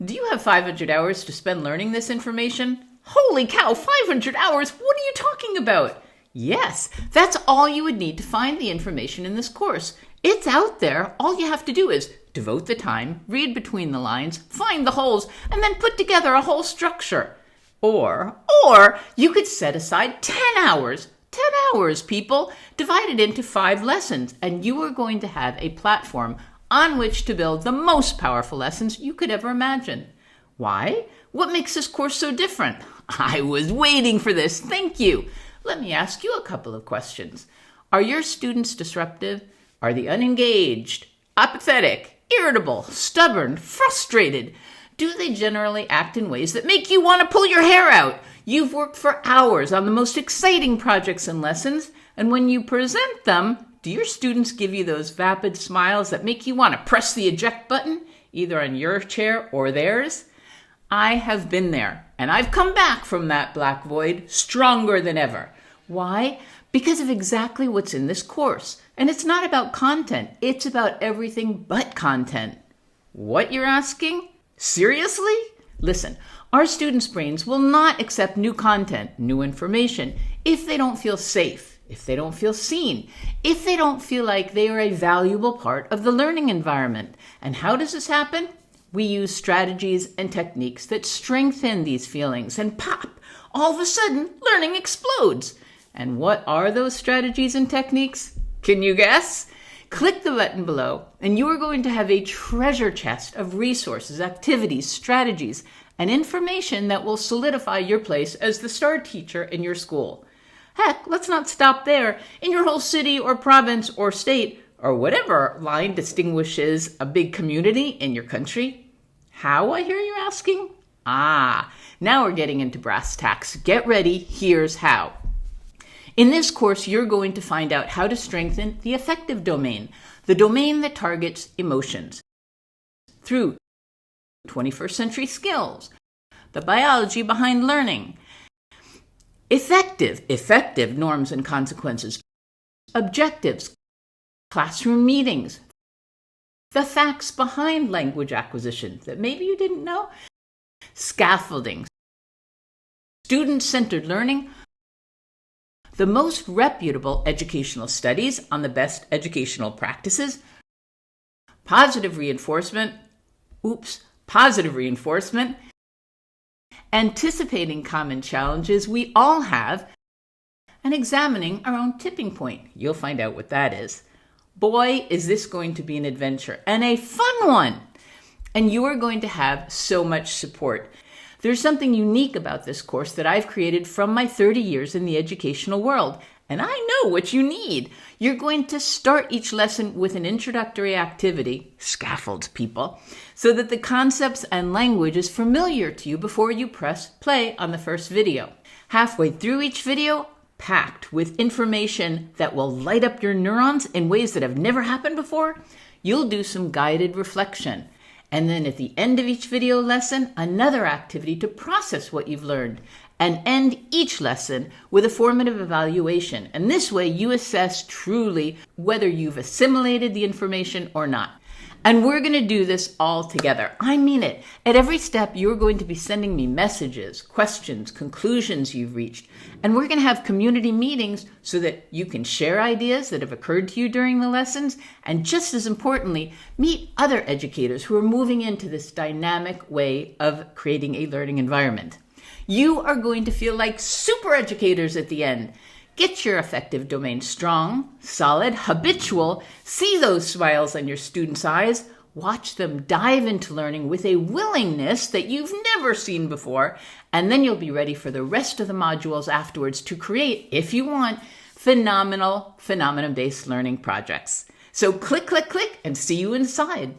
Do you have 500 hours to spend learning this information? Holy cow, 500 hours? What are you talking about? Yes, that's all you would need to find the information in this course. It's out there. All you have to do is devote the time, read between the lines, find the holes, and then put together a whole structure. Or you could set aside 10 hours. 10 hours, people, divided into 5 lessons, and you are going to have a platform on which to build the most powerful lessons you could ever imagine. Why? What makes this course so different? I was waiting for this. Thank you. Let me ask you a couple of questions. Are your students disruptive? Are they unengaged, apathetic, irritable, stubborn, frustrated? Do they generally act in ways that make you want to pull your hair out? You've worked for hours on the most exciting projects and lessons, and when you present them, do your students give you those vapid smiles that make you want to press the eject button, either on your chair or theirs? I have been there, and I've come back from that black void stronger than ever. Why? Because of exactly what's in this course. And it's not about content. It's about everything but content. What, you're asking? Seriously? Listen, our students' brains will not accept new content, new information, if they don't feel safe, if they don't feel seen, if they don't feel like they are a valuable part of the learning environment. And how does this happen? We use strategies and techniques that strengthen these feelings, and pop, all of a sudden, learning explodes. And what are those strategies and techniques? Can you guess? Click the button below, and you are going to have a treasure chest of resources, activities, strategies, and information that will solidify your place as the star teacher in your school. Heck, let's not stop there. In your whole city or province or state, or whatever line distinguishes a big community in your country. How, I hear you asking? Now we're getting into brass tacks. Get ready, here's how. In this course, you're going to find out how to strengthen the affective domain, the domain that targets emotions, through 21st century skills, the biology behind learning, effective norms and consequences, objectives, classroom meetings, the facts behind language acquisition that maybe you didn't know, scaffolding, student-centered learning, the most reputable educational studies on the best educational practices, positive reinforcement, anticipating common challenges we all have, and examining our own tipping point. You'll find out what that is. Boy, is this going to be an adventure, and a fun one! And you are going to have so much support. There's something unique about this course that I've created from my 30 years in the educational world, and I know what you need. You're going to start each lesson with an introductory activity, scaffolds people, so that the concepts and language is familiar to you before you press play on the first video. Halfway through each video, packed with information that will light up your neurons in ways that have never happened before, you'll do some guided reflection. And then at the end of each video lesson, another activity to process what you've learned, and end each lesson with a formative evaluation. And this way you assess truly whether you've assimilated the information or not. And we're going to do this all together. I mean it. At every step, you're going to be sending me messages, questions, conclusions you've reached. And we're going to have community meetings so that you can share ideas that have occurred to you during the lessons. And just as importantly, meet other educators who are moving into this dynamic way of creating a learning environment. You are going to feel like super educators at the end. Get your affective domain strong, solid, habitual. See those smiles on your students' eyes. Watch them dive into learning with a willingness that you've never seen before. And then you'll be ready for the rest of the modules afterwards to create, if you want, phenomenal phenomenon-based learning projects. So click, click, click, and see you inside.